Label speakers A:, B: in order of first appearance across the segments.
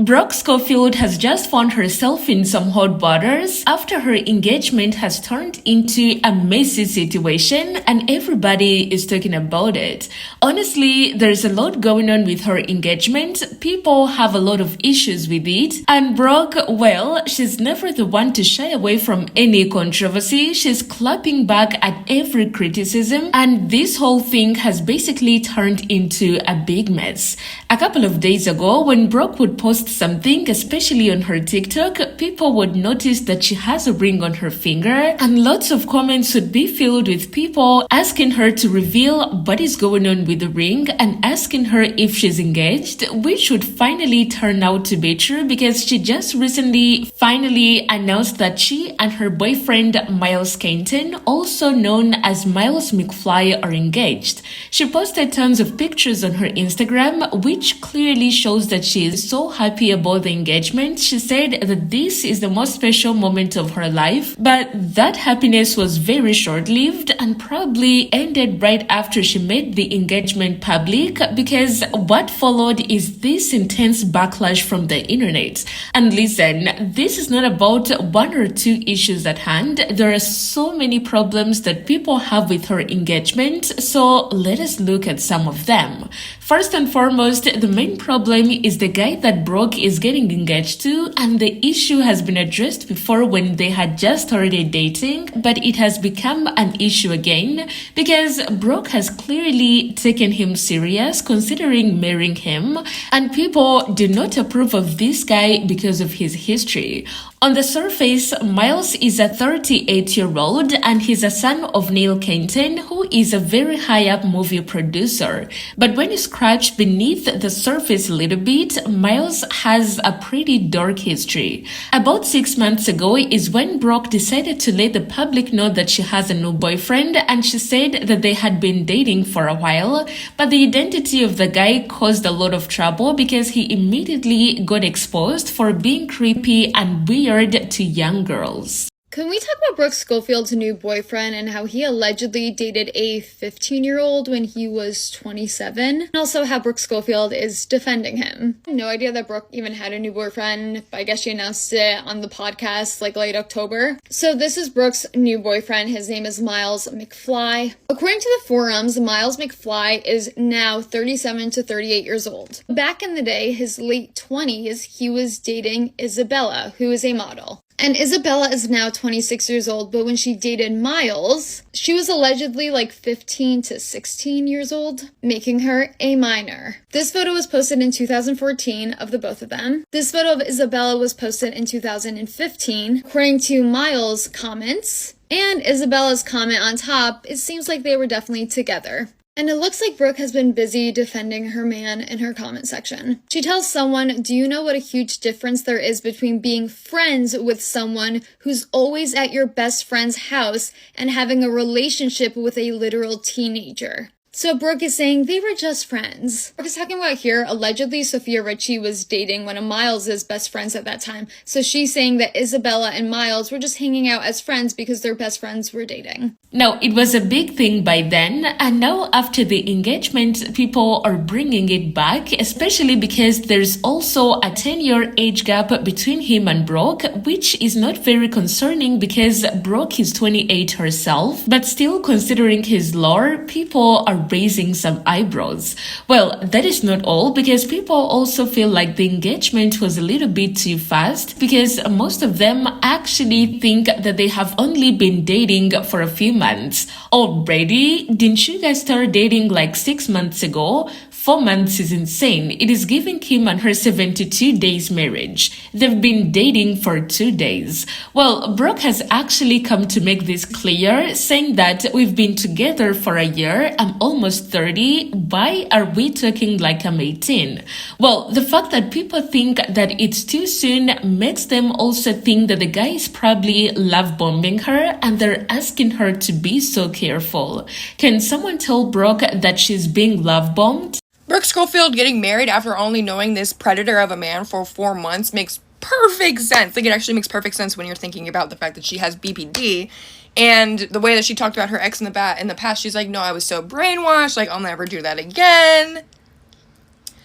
A: Brooke Schofield has just found herself in some hot waters after her engagement has turned into a messy situation and everybody is talking about it. Honestly, there's a lot going on with her engagement. People have a lot of issues with it. And Brooke, well, she's never the one to shy away from any controversy. She's clapping back at every criticism, and this whole thing has basically turned into a big mess. A couple of days ago, when Brooke would post something, especially on her TikTok, people would notice that she has a ring on her finger, and lots of comments would be filled with people asking her to reveal what is going on with the ring and asking her if she's engaged, which would finally turn out to be true because she just recently finally announced that she and her boyfriend Miles Canton, also known as Miles McFly, are engaged. She posted tons of pictures on her Instagram, which clearly shows that she is so happy about the engagement. She said that this is the most special moment of her life, but that happiness was very short-lived and probably ended right after she made the engagement public, because what followed is this intense backlash from the internet. And listen, this is not about one or two issues at hand. There are so many problems that people have with her engagement, so let us look at some of them. First and foremost, the main problem is the guy that Brooke is getting engaged to, and the issue has been addressed before when they had just started dating, but it has become an issue again because Brooke has clearly taken him serious, considering marrying him, and people do not approve of this guy because of his history. On the surface, Miles is a 38-year-old and he's a son of Neil Canton, who is a very high-up movie producer. But when you scratch beneath the surface a little bit, Miles has a pretty dark history. About 6 months ago is when Brooke decided to let the public know that she has a new boyfriend, and she said that they had been dating for a while, but the identity of the guy caused a lot of trouble because he immediately got exposed for being creepy and weird to young girls.
B: Can we talk about Brooke Schofield's new boyfriend and how he allegedly dated a 15-year-old when he was 27? And also how Brooke Schofield is defending him. I had no idea that Brooke even had a new boyfriend, but I guess she announced it on the podcast like late October. So this is Brooke's new boyfriend. His name is Miles McFly. According to the forums, Miles McFly is now 37 to 38 years old. Back in the day, his late 20s, he was dating Isabella, who is a model. And Isabella is now 26 years old, but when she dated Miles, she was allegedly like 15 to 16 years old, making her a minor. This photo was posted in 2014 of the both of them. This photo of Isabella was posted in 2015, according to Miles' comments. And Isabella's comment on top, it seems like they were definitely together. And it looks like Brooke has been busy defending her man in her comment section. She tells someone, "Do you know what a huge difference there is between being friends with someone who's always at your best friend's house and having a relationship with a literal teenager?" So Brooke is saying they were just friends. Brooke is talking about here, allegedly Sofia Richie was dating one of Miles' best friends at that time. So she's saying that Isabella and Miles were just hanging out as friends because their best friends were dating.
A: Now, it was a big thing by then, and now after the engagement, people are bringing it back, especially because there's also a 10-year age gap between him and Brooke, which is not very concerning because Brooke is 28 herself, but still considering his lore, people are raising some eyebrows. Well, that is not all, because people also feel like the engagement was a little bit too fast, because most of them actually think that they have only been dating for a few months. Already? Didn't you guys start dating like 6 months ago? 4 months is insane. It is giving Kim and her 72 days marriage. They've been dating for 2 days. Well, Brooke has actually come to make this clear, saying that we've been together for a year. I'm almost 30. Why are we talking like I'm 18? Well, the fact that people think that it's too soon makes them also think that the guy is probably love bombing her, and they're asking her to be so careful. Can someone tell Brooke that she's being love bombed?
C: Brooke Schofield getting married after only knowing this predator of a man for 4 months makes perfect sense. Like, it actually makes perfect sense when you're thinking about the fact that she has BPD. And the way that she talked about her ex in the past, she's like, no, I was so brainwashed. Like, I'll never do that again.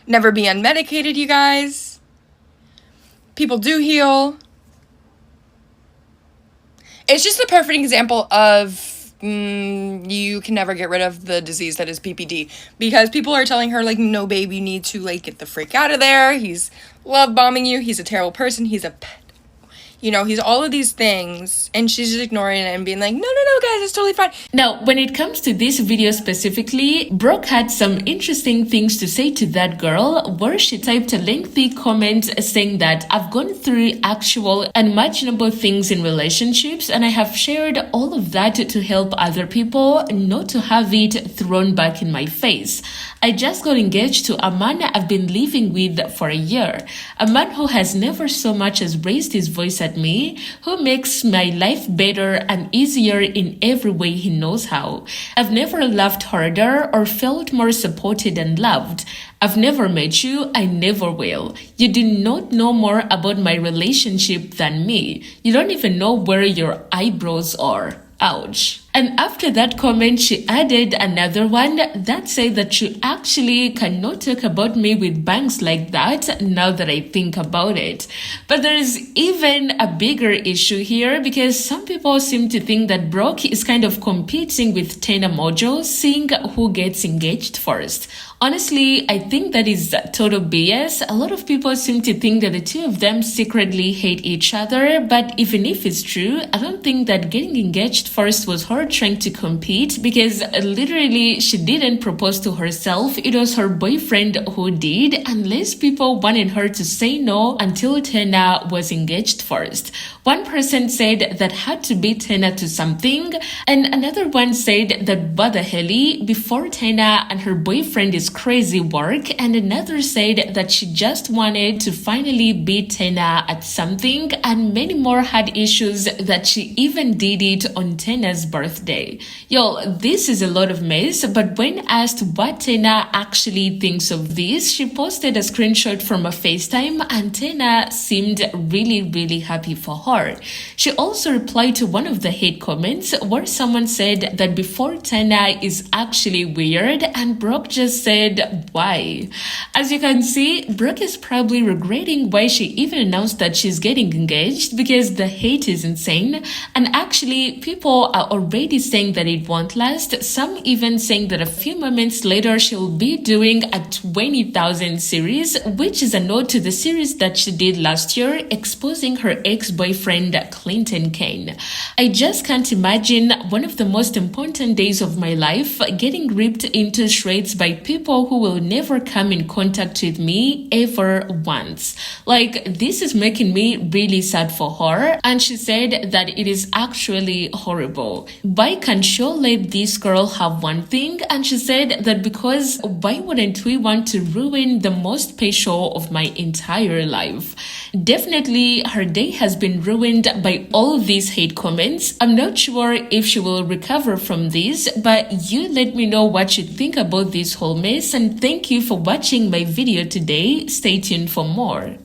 C: Never be unmedicated, you guys. People do heal. It's just the perfect example of you can never get rid of the disease that is PPD, because people are telling her, like, no, babe, you need to, like, get the freak out of there. He's love bombing you. He's a terrible person. He's a pet. You know, he's all of these things, and she's just ignoring it and being like, no, guys, it's totally fine.
A: Now, when it comes to this video specifically, Brooke had some interesting things to say to that girl, where she typed a lengthy comment saying that I've gone through actual unimaginable things in relationships, and I have shared all of that to help other people, not to have it thrown back in my face. I just got engaged to a man I've been living with for a year, a man who has never so much as raised his voice at me, who makes my life better and easier in every way he knows how. I've never laughed harder or felt more supported and loved. I've never met you, I never will. You do not know more about my relationship than me. You don't even know where your eyebrows are. Ouch. And after that comment, she added another one that said that you actually cannot talk about me with bangs like that, now that I think about it. But there is even a bigger issue here, because some people seem to think that Brooke is kind of competing with Tena Mojo, seeing who gets engaged first. Honestly, I think that is total BS. A lot of people seem to think that the two of them secretly hate each other, but even if it's true, I don't think that getting engaged first was her trying to compete, because literally she didn't propose to herself. It was her boyfriend who did, unless people wanted her to say no until Tena was engaged first. One person said that had to beat Tena to something, and another one said that what the hell, before Tena and her boyfriend is crazy work, and another said that she just wanted to finally beat Tena at something, and many more had issues that she even did it on Tena's birthday. Yo, this is a lot of mess, but when asked what Tena actually thinks of this, she posted a screenshot from a FaceTime, and Tena seemed really happy for her. She also replied to one of the hate comments where someone said that before Tena is actually weird, and Brooke just said, why? As you can see, Brooke is probably regretting why she even announced that she's getting engaged, because the hate is insane, and actually people are already saying that it won't last, some even saying that a few moments later she'll be doing a 20,000 series, which is a nod to the series that she did last year exposing her ex-boyfriend Clinton Kane. I just can't imagine one of the most important days of my life getting ripped into shreds by people who will never come in contact with me ever once. Like, this is making me really sad for her, and she said that it is actually horrible. Why can't you let this girl have one thing? And she said that because why wouldn't we want to ruin the most special of my entire life? Definitely her day has been ruined by all these hate comments. I'm not sure if she will recover from this, but you let me know what you think about this whole mess, and thank you for watching my video today. Stay tuned for more.